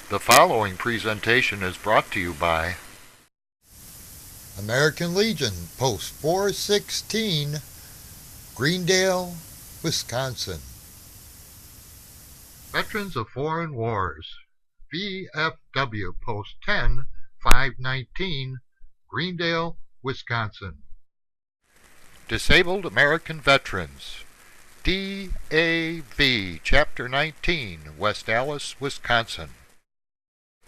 The following presentation is brought to you by American Legion, Post 416, Greendale, Wisconsin. Veterans of Foreign Wars, VFW, Post 10, 519, Greendale, Wisconsin. Disabled American Veterans, DAV, Chapter 19, West Allis, Wisconsin.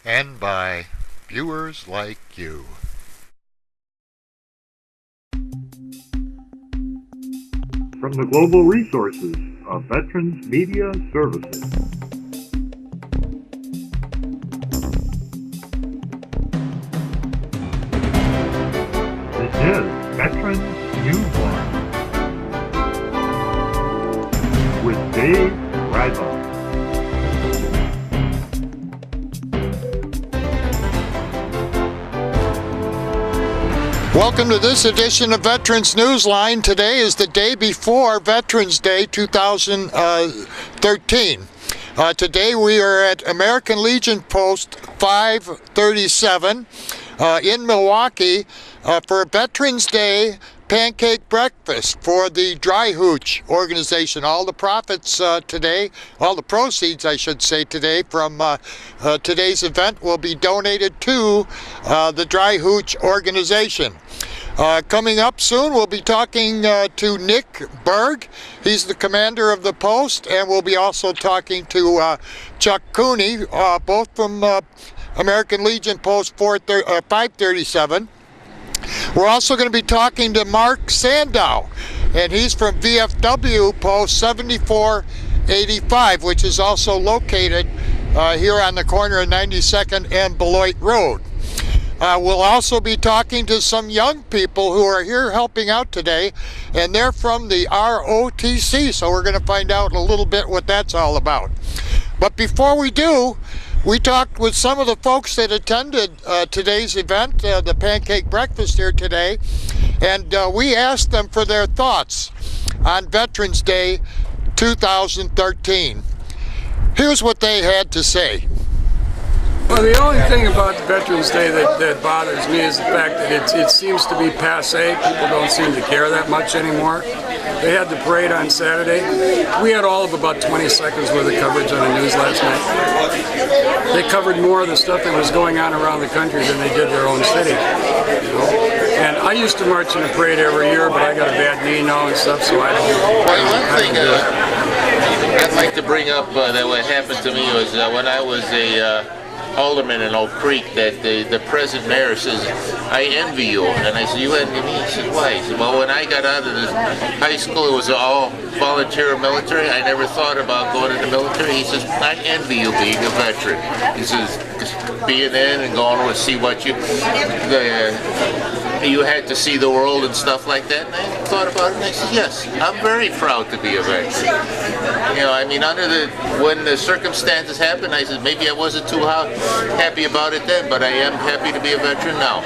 And by viewers like you. From the global resources of Veterans Media Services. This is Veterans Newsline with Dave Dryhootch. Welcome to this edition of Veterans Newsline. Today is the day before Veterans Day 2013. Today we are at American Legion Post 537 in Milwaukee for Veterans Day Pancake breakfast for the Dryhootch organization. All the profits today, all the proceeds I should say today from today's event will be donated to the Dryhootch organization. Coming up soon, we'll be talking to Nick Berg. He's the commander of the post, and we'll be also talking to Chuck Cooney, both from American Legion Post 537. We're also going to be talking to Mark Sandow, and he's from VFW Post 7485, which is also located here on the corner of 92nd and Beloit Road. We'll also be talking to some young people who are here helping out today, and they're from the ROTC, so we're going to find out a little bit what that's all about. But before we do, we talked with some of the folks that attended today's event, the Pancake Breakfast here today, and we asked them for their thoughts on Veterans Day 2013. Here's what they had to say. Well, the only thing about Veterans Day that bothers me is the fact that it seems to be passé. People don't seem to care that much anymore. They had the parade on Saturday. We had all of about 20 seconds worth of coverage on the news last night. They covered more of the stuff that was going on around the country than they did their own city. You know? And I used to march in a parade every year, but I got a bad knee now and stuff, so I don't know. Well, one thing I'd like to bring up that what happened to me was when I was a alderman in Oak Creek, that the present mayor says, "I envy you." And I said, "You envy me?" He said, "Why?" He said, "Well, when I got out of the high school, it was all volunteer military. I never thought about going in the military." He says, "I envy you being a veteran." He says, being in and going to see what you had to see the world and stuff like that. And I thought about it and I said, yes, I'm very proud to be a veteran. You know, I mean, when the circumstances happened, I said, maybe I wasn't too happy about it then, but I am happy to be a veteran now.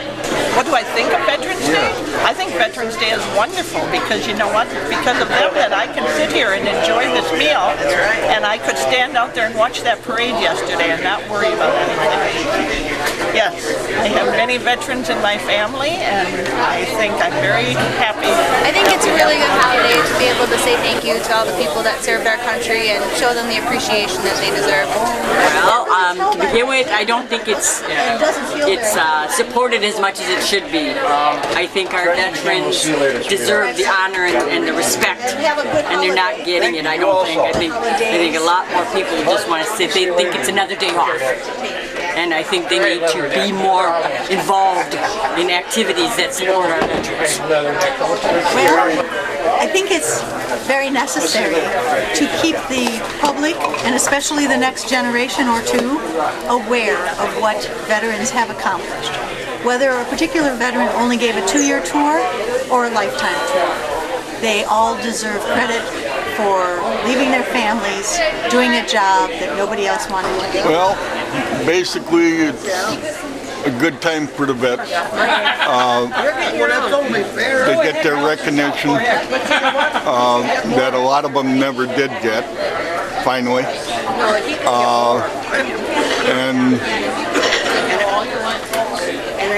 What do I think of Veterans Day? I think Veterans Day is wonderful because you know what? Because of them that I can sit here and enjoy this meal, and I could stand out there and watch that parade yesterday and not worry about anything. Yes, I have many veterans in my family, and I think I'm very happy. I think it's a really good holiday to be able to say thank you to all the people that served our country and show them the appreciation that they deserve. Well, to begin with, I don't think it's supported as much as it should be. I think our veterans deserve the honor and the respect, and they're not getting it. I think a lot more people just want to sit. They think it's another day off. And I think they need to be more involved in activities that support our veterans. Well, I think it's very necessary to keep the public, and especially the next generation or two, aware of what veterans have accomplished. Whether a particular veteran only gave a 2-year tour or a lifetime tour, they all deserve credit for leaving their families, doing a job that nobody else wanted to do. Well, basically it's a good time for the vets. They get their recognition that a lot of them never did get. finally. And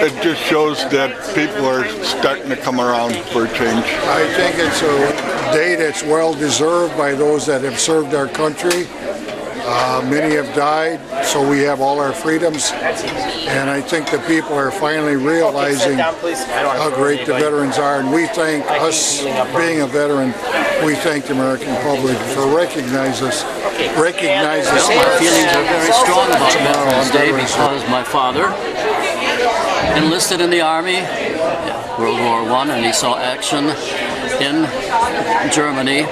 it just shows that people are starting to come around for a change. I think it's a day that's well deserved by those that have served our country. Many have died, so we have all our freedoms. And I think the people are finally realizing how great the veterans are. And we thank us, being a veteran, we thank the American public for recognizing us. My feelings are very strong about Veterans Day because my father enlisted in the Army, World War I, and he saw action in Germany.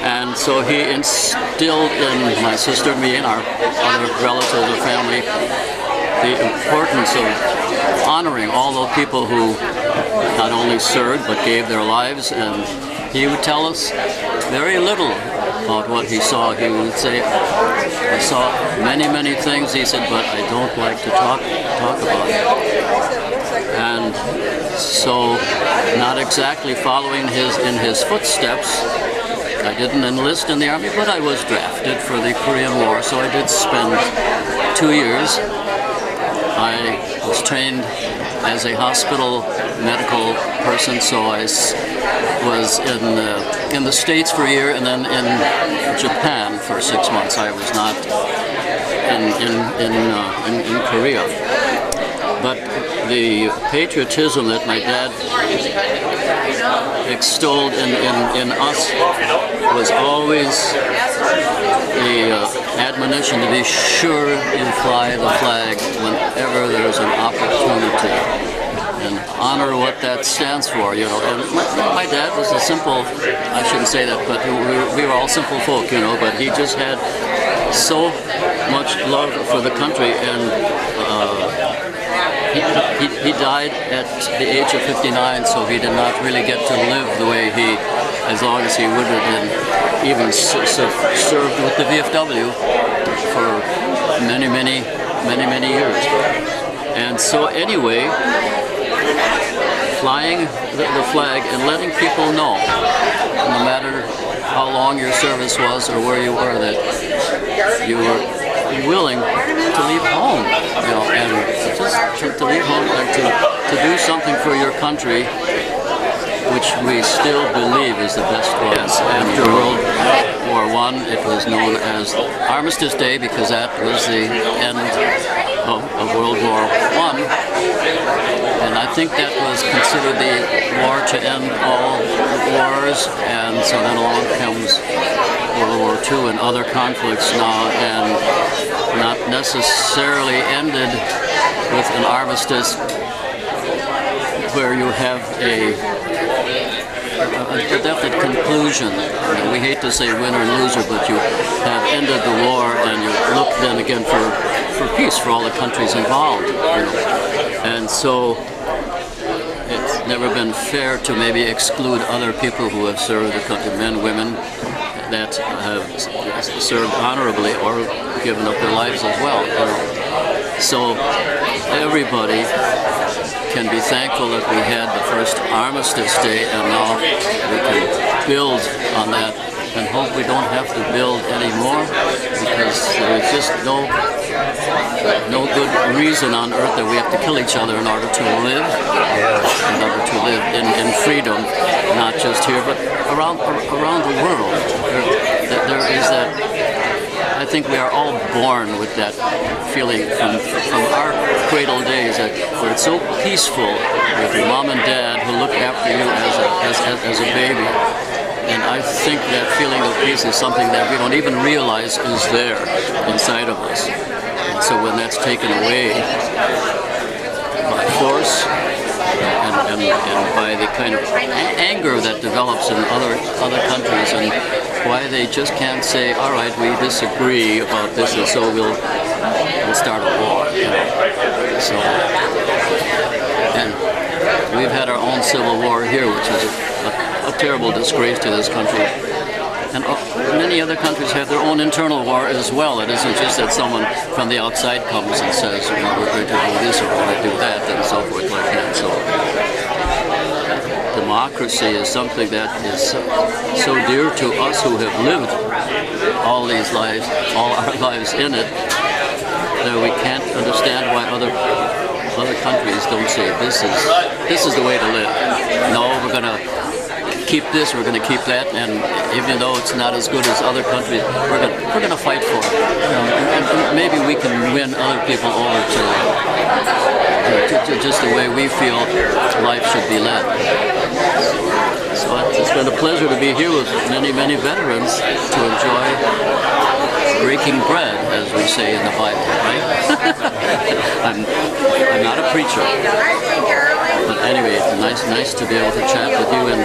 And so he instilled in my sister, me, and our other relatives or family the importance of honoring all those people who not only served but gave their lives. And he would tell us very little about what he saw. He would say, I saw many, many things, he said, but I don't like to talk about it. And so, not exactly following in his footsteps, I didn't enlist in the Army, but I was drafted for the Korean War, so I did spend 2 years. I was trained as a hospital medical person, so I was in the States for a year, and then in Japan for 6 months. I was not in Korea. But the patriotism that my dad extolled in us was always the admonition to be sure you fly the flag whenever there's an opportunity, and honor what that stands for, you know. And my dad was a simple, I shouldn't say that, but we were all simple folk, you know, but he just had so much love for the country, and he died at the age of 59, so he did not really get to live the way as long as he would have been, even served with the VFW for many years. And so anyway, flying the flag and letting people know, no matter how long your service was or where you were, that you were willing to leave home, you know, and just to leave home and to do something for your country, which we still believe is the best way. After World War I, it was known as Armistice Day because that was the end of World War I, and I think that was considered the war to end all wars, and so then along comes World War II and other conflicts now, and not necessarily ended with an armistice where you have a definite conclusion. I mean, we hate to say winner and loser, but you have ended the war and you look then again for peace for all the countries involved, you know. And so it's never been fair to maybe exclude other people who have served the country, men, women, that have served honorably or given up their lives as well, you know. So everybody can be thankful that we had the first Armistice Day, and now we can build on that and hope we don't have to build anymore, because there's just no good reason on earth that we have to kill each other in order to live, in freedom, not just here but around the world. There is that. I think we are all born with that feeling from our cradle days, where it's so peaceful with your mom and dad who look after you as a baby. And I think that feeling of peace is something that we don't even realize is there inside of us. And so when that's taken away by force and by the kind of anger that develops in other countries, and why they just can't say, all right, we disagree about this, and so we'll start a war, you know. So, and we've had our own civil war here, which is a terrible disgrace to this country. And many other countries have their own internal war as well. It isn't just that someone from the outside comes and says, you know, we're going to do this or we're going to do that, and so forth like that. So democracy is something that is so dear to us who have lived all these lives, all our lives in it, that we can't understand why other countries don't say this is the way to live. No, we're going to keep this, we're going to keep that, and even though it's not as good as other countries, we're going to fight for it. And maybe we can win other people over to just the way we feel life should be led. So it's been a pleasure to be here with many, many veterans to enjoy breaking bread, as we say in the Bible, right? I'm not a preacher, but anyway, it's nice to be able to chat with you and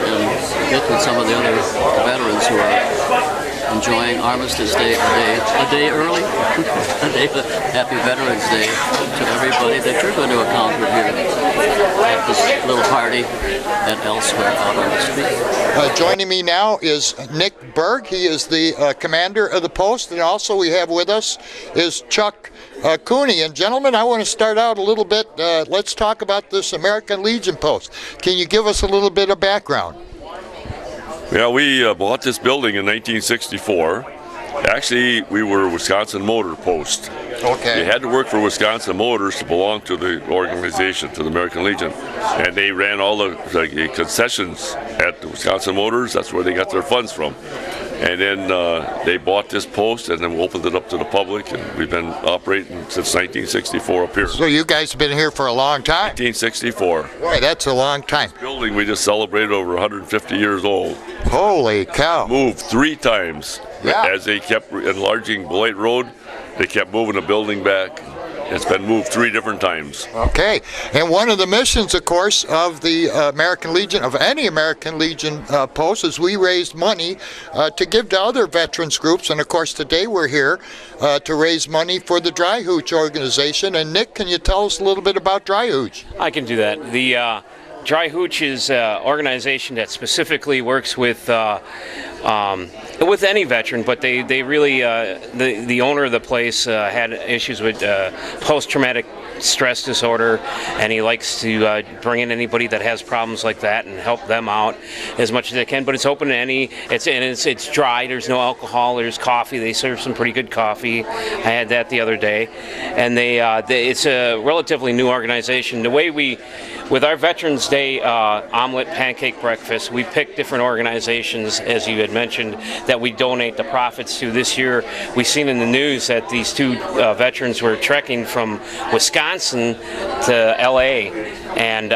get with some of the other veterans who are enjoying Armistice Day a day early. Happy Veterans Day to everybody that you're going to encounter here at this little party and elsewhere out on the street. Joining me now is Nick Berg. He is the commander of the post, and also we have with us is Chuck Cooney. And gentlemen, I want to start out a little bit. Let's talk about this American Legion post. Can you give us a little bit of background? Yeah, we bought this building in 1964. Actually, we were a Wisconsin Motor Post. Okay. You had to work for Wisconsin Motors to belong to the organization, to the American Legion. And they ran all the concessions at the Wisconsin Motors. That's where they got their funds from. And then they bought this post and then we opened it up to the public, and we've been operating since 1964 up here. So you guys have been here for a long time? 1964. Boy, that's a long time. This building we just celebrated over 150 years old. Holy cow. Moved 3 times. Yeah. As they kept enlarging Beloit Road, they kept moving the building back. It's been moved 3 different times. Okay, and one of the missions, of course, of the American Legion, of any American Legion post, is we raised money to give to other veterans groups. And of course, today we're here to raise money for the Dryhootch organization. And Nick, can you tell us a little bit about Dryhootch? I can do that. The Dryhootch is an organization that specifically works with any veteran, but they really, the owner of the place had issues with post-traumatic stress disorder, and he likes to bring in anybody that has problems like that and help them out as much as they can. But it's open to any. It's dry. There's no alcohol. There's coffee. They serve some pretty good coffee. I had that the other day, and it's a relatively new organization. The way with our Veterans Day omelet pancake breakfast, we pick different organizations, as you had mentioned, that we donate the profits to. This year, we've seen in the news that these 2 veterans were trekking from Wisconsin to LA, and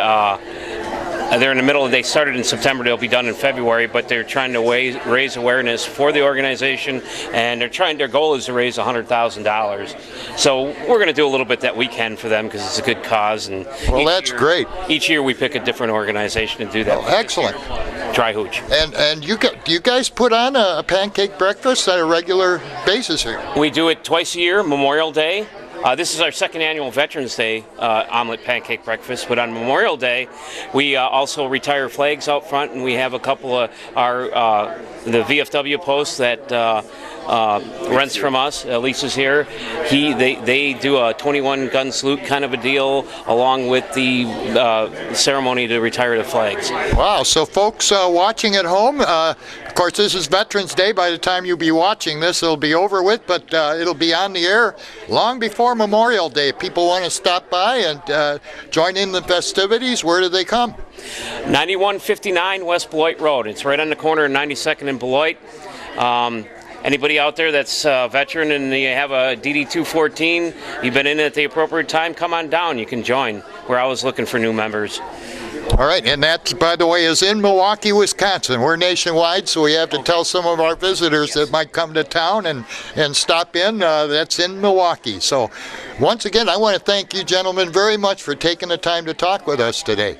they're in the middle. They started in September. They'll be done in February, but they're trying to raise awareness for the organization, and their goal is to raise $100,000. So we're going to do a little bit that we can for them because it's a good cause. And well, that's great. Each year we pick a different organization to do that. Oh, excellent. Dryhootch. And do you guys put on a pancake breakfast on a regular basis here? We do it twice a year, Memorial Day. This is our 2nd annual Veterans Day omelet pancake breakfast, but on Memorial Day we also retire flags out front, and we have a couple of the VFW posts that rents from us. Lisa's here. They do a 21 gun salute kind of a deal along with the ceremony to retire the flags. Wow, so folks watching at home, of course this is Veterans Day. By the time you'll be watching this, it'll be over with, but it'll be on the air long before Memorial Day. People want to stop by and join in the festivities. Where do they come? 9159 West Beloit Road. It's right on the corner of 92nd and Beloit. Anybody out there that's a veteran and you have a DD-214, you've been in at the appropriate time, come on down. You can join. We're always looking for new members. All right, and that, by the way, is in Milwaukee, Wisconsin. We're nationwide, so we have to tell some of our visitors that might come to town and stop in. That's in Milwaukee. So once again, I want to thank you gentlemen very much for taking the time to talk with us today.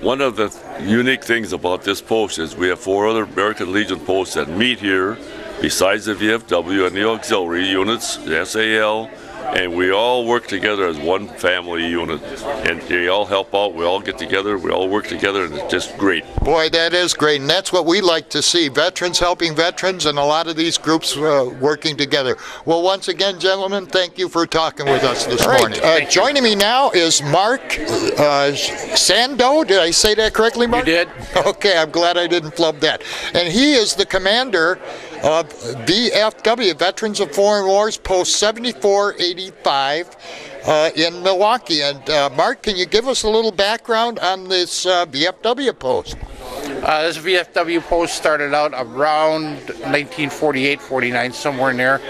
One of the unique things about this post is we have 4 other American Legion posts that meet here besides the VFW and the auxiliary units, the SAL, and we all work together as one family unit. And they all help out, we all get together, we all work together, and it's just great. Boy, that is great, and that's what we like to see, veterans helping veterans and a lot of these groups working together. Well, once again, gentlemen, thank you for talking with us this morning. Joining me now is Mark Sando. Did I say that correctly, Mark? You did. Okay, I'm glad I didn't flub that. And he is the commander of VFW, Veterans of Foreign Wars, Post 7485 in Milwaukee. And Mark, can you give us a little background on this VFW post? This VFW post started out around 1948-49, somewhere in there.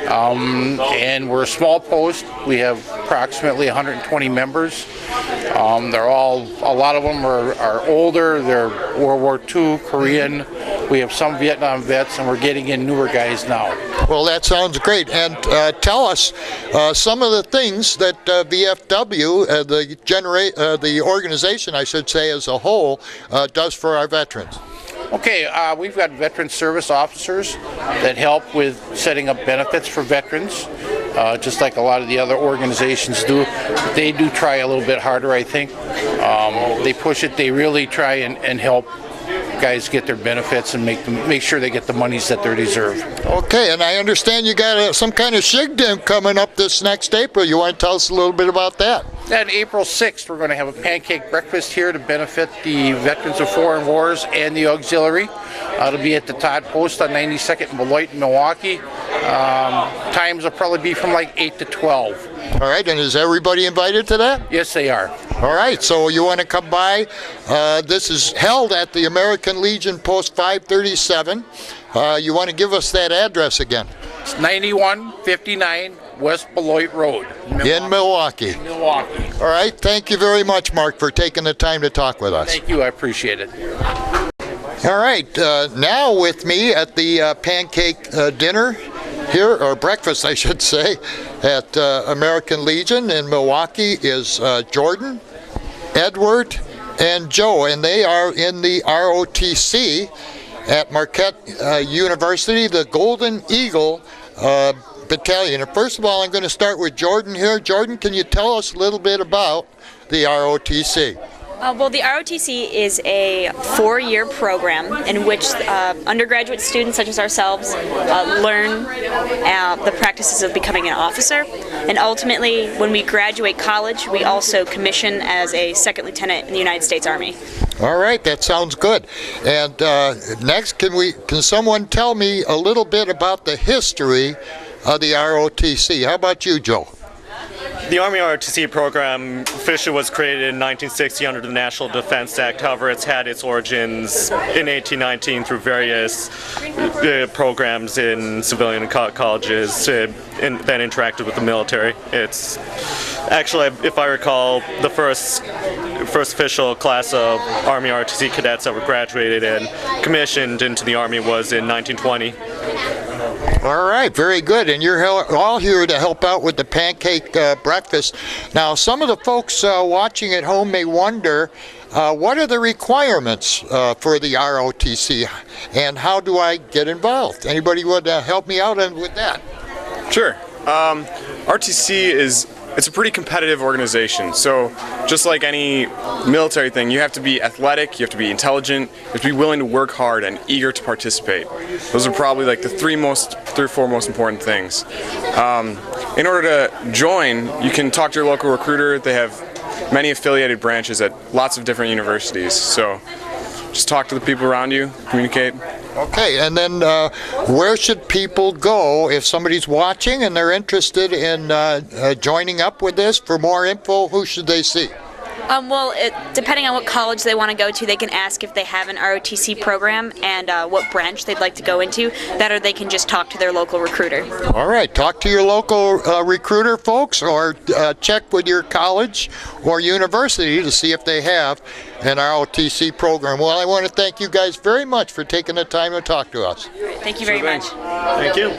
And we're a small post. We have approximately 120 members. They're all, a lot of them are older. They're World War II, Korean. We have some Vietnam vets, and we're getting in newer guys now. Well, that sounds great. And tell us some of the things that VFW, the organization, I should say, as a whole, does for our veterans. Okay, we've got veteran service officers that help with setting up benefits for veterans, just like a lot of the other organizations do. They do try a little bit harder, I think. They push it. They really try and help guys get their benefits and make sure they get the monies that they deserve. Okay, and I understand you got some kind of shigdim coming up this next April. You want to tell us a little bit about that? On April 6th, we're going to have a pancake breakfast here to benefit the Veterans of Foreign Wars and the auxiliary. It'll be at the Todd Post on 92nd and Beloit in Milwaukee. Times will probably be from like 8 to 12. All right, and is everybody invited to that? Yes, they are. All right, so you want to come by. This is held at the American Legion Post 537. You want to give us that address again? It's 9159 West Beloit Road. In Milwaukee. All right, thank you very much, Mark, for taking the time to talk with us. Thank you, I appreciate it. All right, now with me at the Pancake dinner here, or breakfast I should say, at American Legion in Milwaukee is Jordan, Edward, and Joe, and they are in the ROTC at Marquette University, the Golden Eagle Battalion. And first of all, I'm going to start with Jordan here. Jordan, can you tell us a little bit about the ROTC? Well, the ROTC is a 4-year program in which undergraduate students such as ourselves learn the practices of becoming an officer. And ultimately, when we graduate college, we also commission as a second lieutenant in the United States Army. All right, that sounds good. And next, can someone tell me a little bit about the history of the ROTC? How about you, Joe? The Army ROTC program officially was created in 1960 under the National Defense Act. However, it's had its origins in 1819 through various programs in civilian colleges that interacted with the military. It's actually, if I recall, the first official class of Army ROTC cadets that were graduated and commissioned into the Army was in 1920. All right, very good. And you're all here to help out with the pancake breakfast. Now, some of the folks watching at home may wonder, what are the requirements for the ROTC, and how do I get involved? Anybody would help me out with that? Sure. ROTC it's a pretty competitive organization. So just like any military thing, you have to be athletic, you have to be intelligent, you have to be willing to work hard and eager to participate. Those are probably like the three or four most important things. In order to join, you can talk to your local recruiter. They have many affiliated branches at lots of different universities. So just talk to the people around you, communicate. Okay, and then where should people go if somebody's watching and they're interested in joining up with this? For more info, who should they see? Well, depending on what college they want to go to, they can ask if they have an ROTC program and what branch they'd like to go into. That, or they can just talk to their local recruiter. All right, talk to your local recruiter, folks, or check with your college or university to see if they have an ROTC program. Well, I want to thank you guys very much for taking the time to talk to us. Thank you very much. Thank you.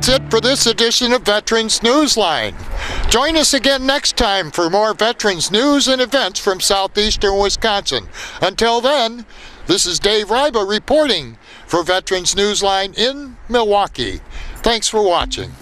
that's it for this edition of Veterans Newsline. Join us again next time for more veterans news and events from southeastern Wisconsin. Until then, this is Dave Ryba reporting for Veterans Newsline in Milwaukee. Thanks for watching.